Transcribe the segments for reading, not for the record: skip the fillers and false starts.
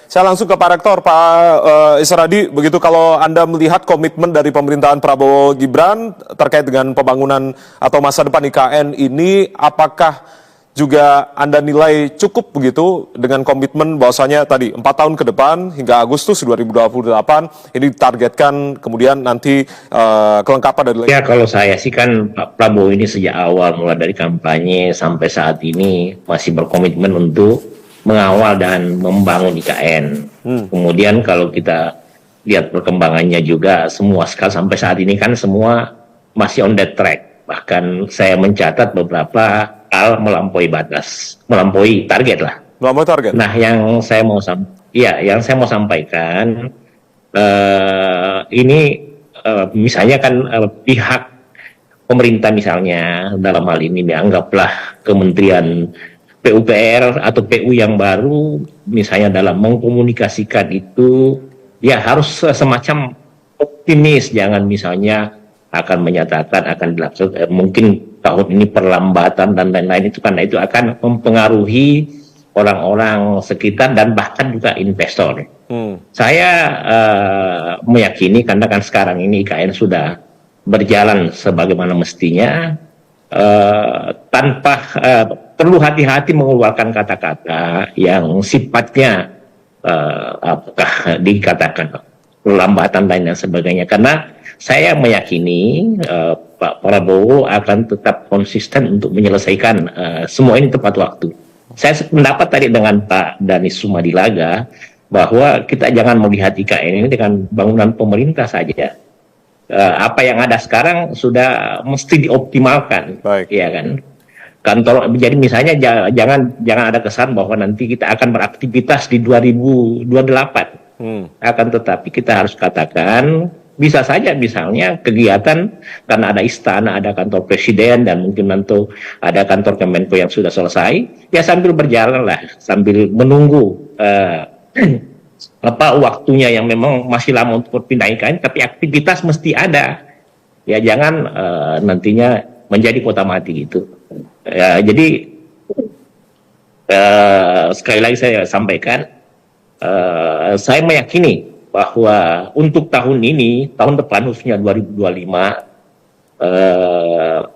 Saya langsung ke Pak Rektor, Pak Isradi. Begitu kalau Anda melihat komitmen dari pemerintahan Prabowo Gibran terkait dengan pembangunan atau masa depan IKN ini, apakah juga Anda nilai cukup begitu dengan komitmen bahwasanya tadi 4 tahun ke depan hingga Agustus 2028 ini ditargetkan kemudian nanti kelengkapan dari... Ya, kalau saya sih kan Pak Prabowo ini sejak awal mulai dari kampanye sampai saat ini masih berkomitmen untuk mengawal dan membangun IKN. Kemudian kalau kita lihat perkembangannya juga semua sampai saat ini kan semua masih on the track. Bahkan saya mencatat beberapa hal melampaui batas, melampaui target lah. Melampaui target. Nah, yang saya mau sampaikan ini misalnya kan pihak pemerintah misalnya dalam hal ini dianggaplah Kementerian PUPR atau PU yang baru misalnya dalam mengkomunikasikan itu ya harus semacam optimis, jangan misalnya akan menyatakan akan dilaksanakan mungkin tahun ini perlambatan dan lain-lain, itu karena itu akan mempengaruhi orang-orang sekitar dan bahkan juga investor. Saya meyakini karena kan sekarang ini IKN sudah berjalan sebagaimana mestinya, tanpa perlu hati-hati mengeluarkan kata-kata yang sifatnya apakah dikatakan perlambatan dan sebagainya, karena saya meyakini Pak Prabowo akan tetap konsisten untuk menyelesaikan semua ini tepat waktu. Saya pendapat tadi dengan Pak Danis Sumadilaga bahwa kita jangan melihat IKN ini dengan bangunan pemerintah saja. Apa yang ada sekarang sudah mesti dioptimalkan. Baik. Ya kan? Kantor, jadi misalnya jangan ada kesan bahwa nanti kita akan beraktivitas di 2028. Akan tetapi kita harus katakan bisa saja misalnya kegiatan karena ada istana, ada kantor presiden, dan mungkin nanti ada kantor Kemenko yang sudah selesai, ya sambil berjalan lah, sambil menunggu waktunya yang memang masih lama untuk berpindah IKN, tapi aktivitas mesti ada. Ya jangan nantinya menjadi kota mati gitu. Jadi sekali lagi saya sampaikan, saya meyakini bahwa untuk tahun ini, tahun depan khususnya 2025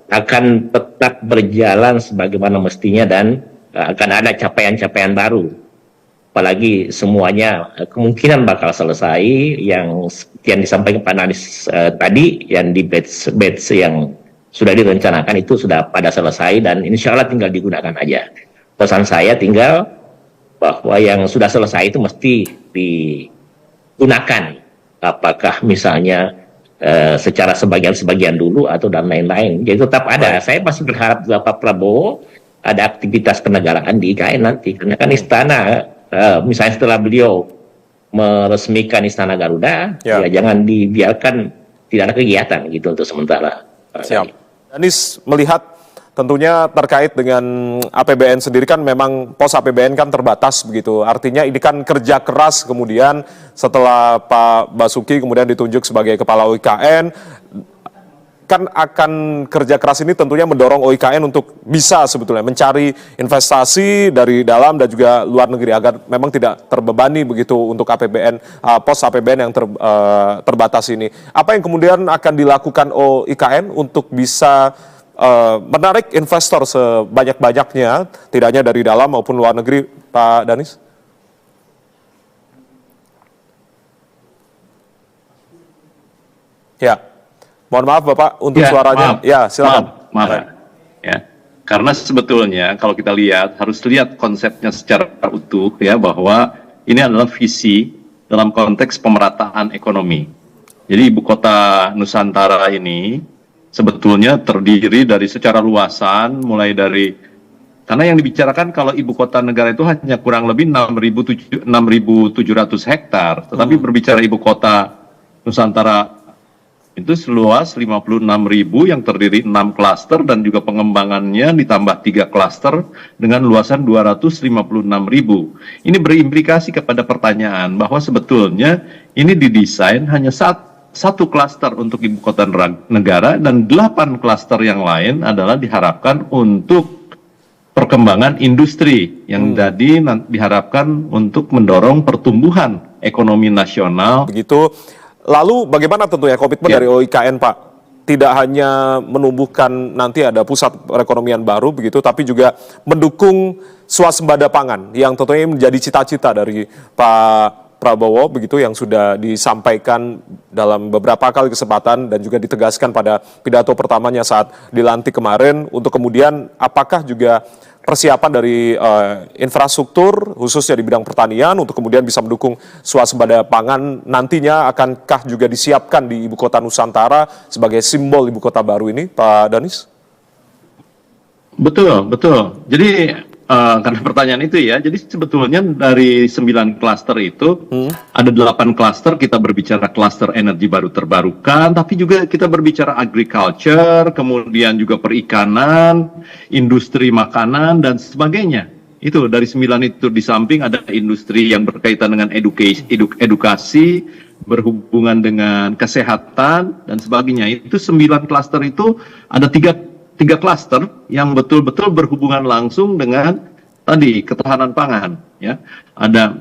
akan tetap berjalan sebagaimana mestinya dan akan ada capaian-capaian baru. Apalagi semuanya kemungkinan bakal selesai yang disampaikan Pak Danis tadi, yang di batch yang sudah direncanakan itu sudah pada selesai dan insya Allah tinggal digunakan aja. Pesan saya tinggal bahwa yang sudah selesai itu mesti digunakan. Apakah misalnya secara sebagian dulu atau dan lain-lain. Jadi tetap ada. Saya masih berharap Pak Prabowo ada aktivitas kenegaraan di IKN nanti. Karena kan istana, misalnya setelah beliau meresmikan Istana Garuda, ya jangan dibiarkan tidak ada kegiatan gitu untuk sementara. Siap. Danis melihat tentunya terkait dengan APBN sendiri kan memang pos APBN kan terbatas begitu. Artinya ini kan kerja keras kemudian setelah Pak Basuki kemudian ditunjuk sebagai kepala OIKN, kan akan kerja keras ini tentunya mendorong OIKN untuk bisa sebetulnya mencari investasi dari dalam dan juga luar negeri agar memang tidak terbebani begitu untuk APBN, pos APBN yang terbatas ini. Apa yang kemudian akan dilakukan OIKN untuk bisa menarik investor sebanyak-banyaknya, tidak hanya dari dalam maupun luar negeri, Pak Danis? Ya, mohon maaf Bapak untuk suaranya. Ya, silakan. Maaf. Ya, karena sebetulnya kalau kita lihat harus lihat konsepnya secara utuh ya, bahwa ini adalah visi dalam konteks pemerataan ekonomi. Jadi ibu kota Nusantara ini sebetulnya terdiri dari secara luasan mulai dari, karena yang dibicarakan kalau ibu kota negara itu hanya kurang lebih 6.700 hektar, tetapi berbicara ibu kota Nusantara itu seluas 56.000 yang terdiri 6 klaster dan juga pengembangannya ditambah 3 klaster dengan luasan 256.000. Ini berimplikasi kepada pertanyaan bahwa sebetulnya ini didesain hanya satu klaster untuk ibu kota negara dan 8 klaster yang lain adalah diharapkan untuk perkembangan industri yang tadi diharapkan untuk mendorong pertumbuhan ekonomi nasional. Begitu. Lalu bagaimana tentunya komitmen Ya. dari OIKN, Pak? Tidak hanya menumbuhkan nanti ada pusat perekonomian baru begitu, tapi juga mendukung swasembada pangan yang tentunya menjadi cita-cita dari Pak Prabowo begitu yang sudah disampaikan dalam beberapa kali kesempatan dan juga ditegaskan pada pidato pertamanya saat dilantik kemarin, untuk kemudian apakah juga persiapan dari infrastruktur khususnya di bidang pertanian untuk kemudian bisa mendukung swasembada pangan nantinya, akankah juga disiapkan di ibu kota Nusantara sebagai simbol ibu kota baru ini, Pak Danis? Betul, betul. Jadi karena pertanyaan itu ya, jadi sebetulnya dari 9 klaster itu ada 8 klaster kita berbicara klaster energi baru terbarukan, tapi juga kita berbicara agriculture, kemudian juga perikanan, industri makanan dan sebagainya. Itu dari 9 itu, di samping ada industri yang berkaitan dengan edukasi, berhubungan dengan kesehatan dan sebagainya. Itu 9 klaster itu ada tiga klaster yang betul-betul berhubungan langsung dengan tadi ketahanan pangan, ya. Ada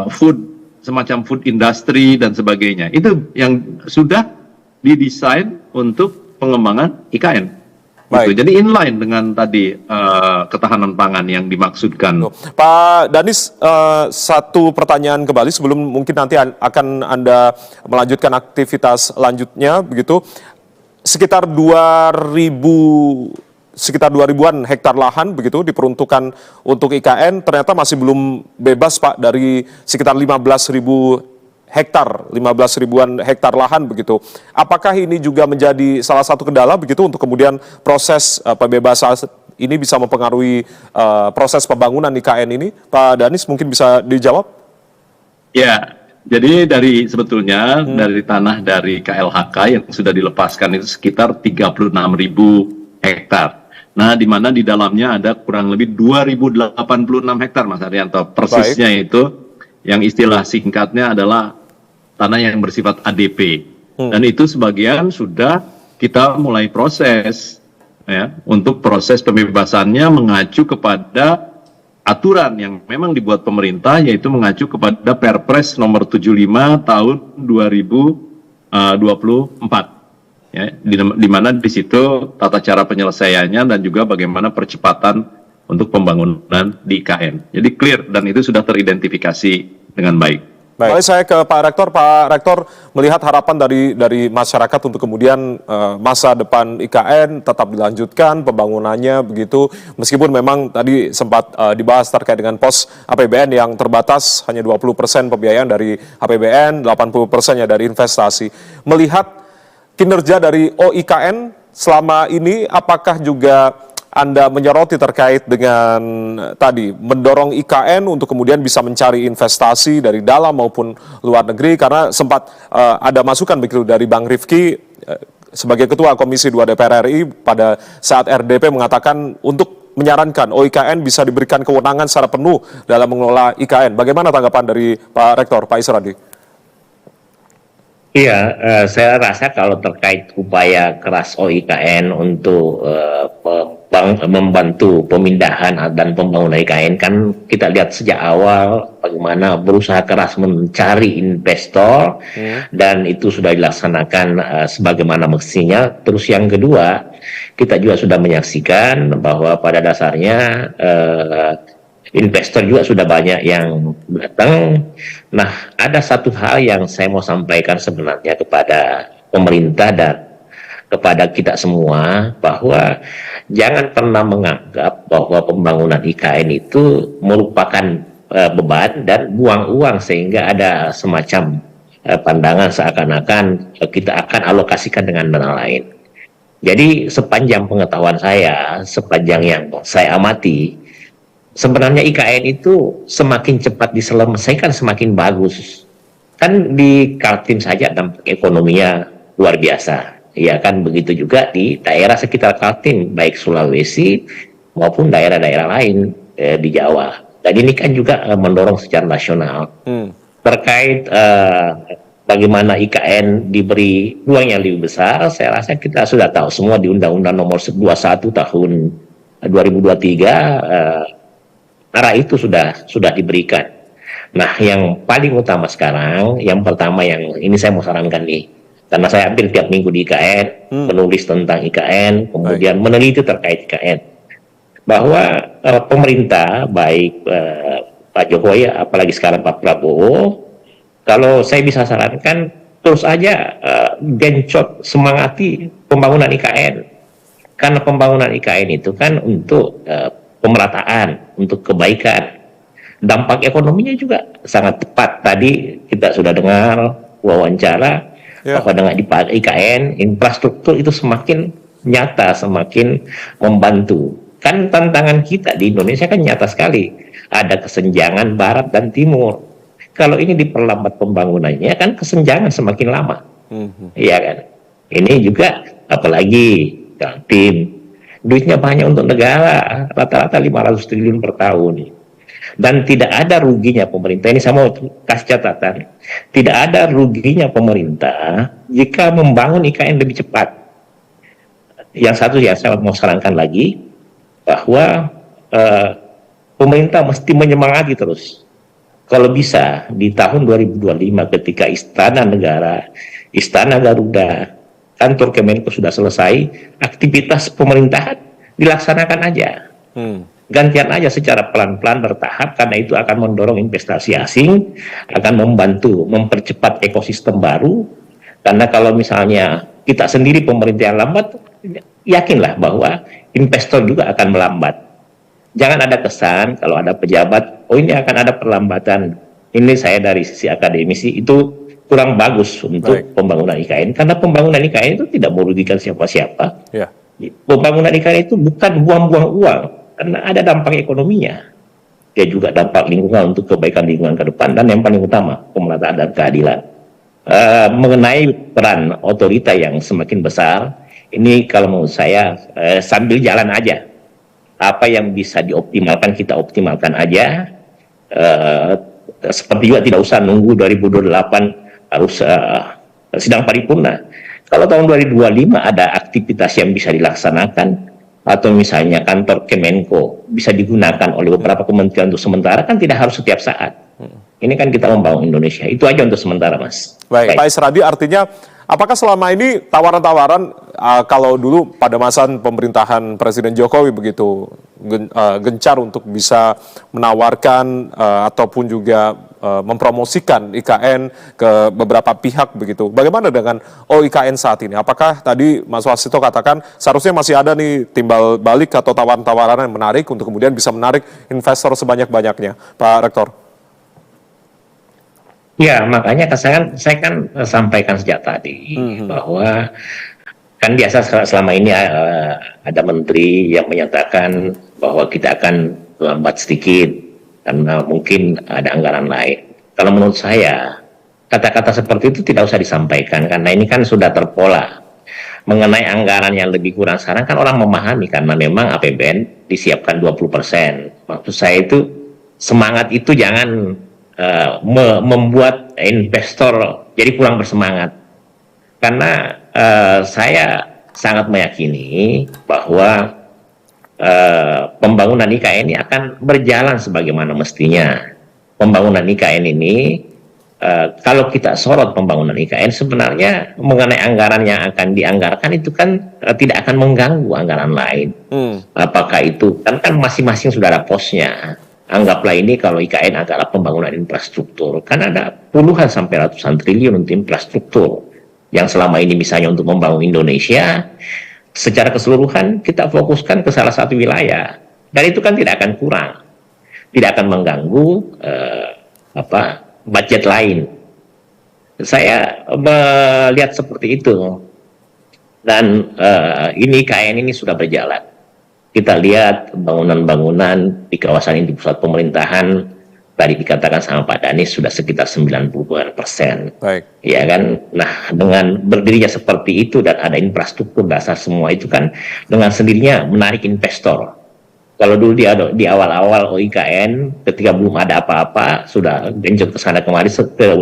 food, semacam food industry dan sebagainya. Itu yang sudah didesain untuk pengembangan IKN. Gitu. Jadi inline dengan tadi ketahanan pangan yang dimaksudkan. Pak Danis, satu pertanyaan kembali sebelum mungkin nanti akan Anda melanjutkan aktivitas lanjutnya begitu. Sekitar 2.000-an hektar lahan begitu diperuntukkan untuk IKN, ternyata masih belum bebas, Pak, dari sekitar 15.000-an hektar lahan begitu. Apakah ini juga menjadi salah satu kendala begitu untuk kemudian proses pembebasan ini bisa mempengaruhi proses pembangunan IKN ini? Pak Danis mungkin bisa dijawab? Ya. Jadi sebetulnya dari tanah dari KLHK yang sudah dilepaskan itu sekitar 36.000 hektar. Nah, di mana di dalamnya ada kurang lebih 2.086 hektar, Mas Arianto. Persisnya itu yang istilah singkatnya adalah tanah yang bersifat ADP. Dan itu sebagian sudah kita mulai proses, ya, untuk proses pembebasannya mengacu kepada aturan yang memang dibuat pemerintah, yaitu mengacu kepada Perpres nomor 75 tahun 2024. Ya, di mana di situ tata cara penyelesaiannya dan juga bagaimana percepatan untuk pembangunan di IKN. Jadi clear dan itu sudah teridentifikasi dengan baik. Baik, saya ke Pak Rektor. Pak Rektor, melihat harapan dari masyarakat untuk kemudian masa depan IKN tetap dilanjutkan pembangunannya begitu, meskipun memang tadi sempat dibahas terkait dengan pos APBN yang terbatas, hanya 20% pembiayaan dari APBN, 80%-nya dari investasi. Melihat kinerja dari OIKN selama ini, apakah juga Anda menyoroti terkait dengan tadi mendorong IKN untuk kemudian bisa mencari investasi dari dalam maupun luar negeri, karena sempat ada masukan begitu dari Bang Rifki sebagai Ketua Komisi 2 DPR RI pada saat RDP mengatakan untuk menyarankan OIKN bisa diberikan kewenangan secara penuh dalam mengelola IKN. Bagaimana tanggapan dari Pak Rektor, Pak Isradi? Iya, saya rasa kalau terkait upaya keras OIKN untuk membantu pemindahan dan pembangunan IKN, kan kita lihat sejak awal bagaimana berusaha keras mencari investor dan itu sudah dilaksanakan sebagaimana mestinya. Terus yang kedua, kita juga sudah menyaksikan bahwa pada dasarnya investor juga sudah banyak yang datang. Nah, ada satu hal yang saya mau sampaikan sebenarnya kepada pemerintah dan kepada kita semua, bahwa jangan pernah menganggap bahwa pembangunan IKN itu merupakan beban dan buang uang sehingga ada semacam pandangan seakan-akan kita akan alokasikan dengan dana lain. Jadi sepanjang pengetahuan saya, sepanjang yang saya amati, sebenarnya IKN itu semakin cepat diselesaikan semakin bagus. Kan di Kaltim saja dampak ekonominya luar biasa. Ya kan, begitu juga di daerah sekitar Kaltim, baik Sulawesi maupun daerah-daerah lain di Jawa. Dan ini kan juga mendorong secara nasional. Terkait bagaimana IKN diberi ruang yang lebih besar, saya rasa kita sudah tahu semua di Undang-Undang nomor 21 tahun 2023 arah itu sudah diberikan. Nah, yang paling utama sekarang, yang pertama yang ini saya mau sarankan nih, karena saya hampir tiap minggu di IKN, menulis tentang IKN, kemudian meneliti terkait IKN, bahwa pemerintah, baik Pak Jokowi, apalagi sekarang Pak Prabowo, kalau saya bisa sarankan, terus aja gencot, semangati pembangunan IKN. Karena pembangunan IKN itu kan untuk pemerataan, untuk kebaikan. Dampak ekonominya juga sangat tepat. Tadi kita sudah dengar wawancara bahwa dengan IKN, infrastruktur itu semakin nyata, semakin membantu. Kan tantangan kita di Indonesia kan nyata sekali. Ada kesenjangan Barat dan Timur. Kalau ini diperlambat pembangunannya kan kesenjangan semakin lama. Iya kan? Ini juga apalagi tim duitnya banyak untuk negara, rata-rata 500 triliun per tahun. Dan tidak ada ruginya pemerintah, ini saya mau kasih catatan, tidak ada ruginya pemerintah jika membangun IKN lebih cepat. Yang satu ya saya mau sarankan lagi, bahwa pemerintah mesti menyemangati terus. Kalau bisa di tahun 2025 ketika Istana Negara, Istana Garuda, kantor Kemenko sudah selesai, aktivitas pemerintahan dilaksanakan aja. Gantian aja secara pelan-pelan bertahap, karena itu akan mendorong investasi asing, akan membantu mempercepat ekosistem baru. Karena kalau misalnya kita sendiri pemerintah yang lambat, yakinlah bahwa investor juga akan melambat. Jangan ada kesan kalau ada pejabat, oh ini akan ada perlambatan. Ini saya dari sisi akademisi itu kurang bagus untuk pembangunan IKN, karena pembangunan IKN itu tidak merugikan siapa-siapa. Pembangunan IKN itu bukan buang-buang uang, karena ada dampak ekonominya. Dia juga dampak lingkungan untuk kebaikan lingkungan ke depan, dan yang paling utama pemerataan dan keadilan. Mengenai peran otorita yang semakin besar, ini kalau menurut saya sambil jalan aja. Apa yang bisa dioptimalkan kita optimalkan aja. Seperti juga tidak usah nunggu 2028 harus sidang paripurna. Kalau tahun 2025 ada aktivitas yang bisa dilaksanakan, atau misalnya kantor Kemenko bisa digunakan oleh beberapa kementerian untuk sementara, kan tidak harus setiap saat. Ini kan kita membangun Indonesia. Itu aja untuk sementara, Mas. Baik. Pak Isradi, artinya apakah selama ini tawaran-tawaran kalau dulu pada masa pemerintahan Presiden Jokowi begitu gencar untuk bisa menawarkan ataupun juga mempromosikan IKN ke beberapa pihak begitu. Bagaimana dengan IKN saat ini? Apakah tadi Mas Wasito katakan seharusnya masih ada nih timbal balik atau tawaran-tawaran yang menarik untuk kemudian bisa menarik investor sebanyak-banyaknya, Pak Rektor? Ya, makanya saya kan sampaikan sejak tadi bahwa kan biasa selama ini ada menteri yang menyatakan bahwa kita akan lambat sedikit karena mungkin ada anggaran lain. Kalau menurut saya, kata-kata seperti itu tidak usah disampaikan, karena ini kan sudah terpola. Mengenai anggaran yang lebih kurang sekarang kan orang memahami, karena memang APBN disiapkan 20%. Maksud saya itu, semangat itu jangan membuat investor jadi kurang bersemangat. Karena saya sangat meyakini bahwa pembangunan IKN ini akan berjalan sebagaimana mestinya. Pembangunan IKN ini, kalau kita sorot pembangunan IKN, sebenarnya mengenai anggaran yang akan dianggarkan itu kan tidak akan mengganggu anggaran lain. Apakah itu, kan masing-masing sudah ada posnya. Anggaplah ini kalau IKN adalah pembangunan infrastruktur, kan ada puluhan sampai ratusan triliun untuk infrastruktur. Yang selama ini misalnya untuk membangun Indonesia, secara keseluruhan kita fokuskan ke salah satu wilayah. Dan itu kan tidak akan kurang. Tidak akan mengganggu budget lain. Saya melihat seperti itu. Dan ini IKN ini sudah berjalan. Kita lihat bangunan-bangunan di kawasan ini, di pusat pemerintahan, tadi dikatakan sama Pak Danis sudah sekitar 90%. Baik. Ya kan? Nah, dengan berdirinya seperti itu dan ada infrastruktur dasar semua itu kan dengan sendirinya menarik investor. Kalau dulu di awal-awal IKN, ketika belum ada apa-apa, sudah genjot ke sana kemari,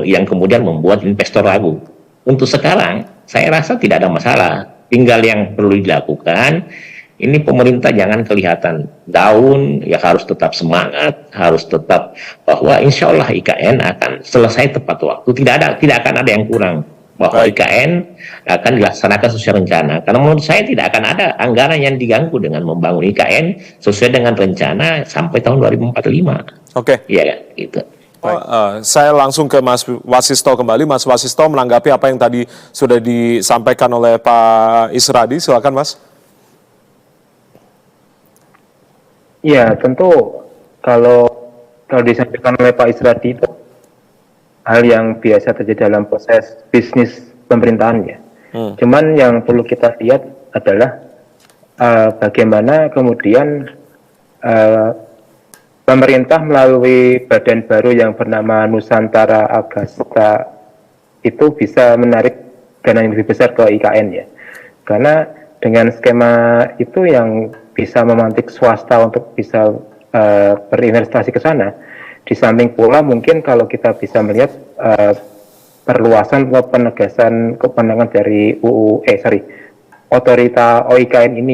yang kemudian membuat investor ragu. Untuk sekarang, saya rasa tidak ada masalah. Tinggal yang perlu dilakukan, ini pemerintah jangan kelihatan down, ya harus tetap semangat, harus tetap bahwa insya Allah IKN akan selesai tepat waktu, tidak akan ada yang kurang, bahwa Baik. IKN akan dilaksanakan sesuai rencana. Karena menurut saya tidak akan ada anggaran yang diganggu dengan membangun IKN sesuai dengan rencana sampai tahun 2045. Oke. Iya, gitu. Saya langsung ke Mas Wasisto kembali. Mas Wasisto menanggapi apa yang tadi sudah disampaikan oleh Pak Isradi. Silakan, Mas. Ya, tentu kalau disampaikan oleh Pak Isradi itu hal yang biasa terjadi dalam proses bisnis pemerintahan ya. Cuman yang perlu kita lihat adalah bagaimana kemudian pemerintah melalui badan baru yang bernama Nusantara Agastra itu bisa menarik dana yang lebih besar ke IKN ya. Karena dengan skema itu yang bisa memantik swasta untuk bisa berinvestasi ke sana. Di samping pula mungkin kalau kita bisa melihat perluasan atau penegasan kewenangan dari otorita OIKN ini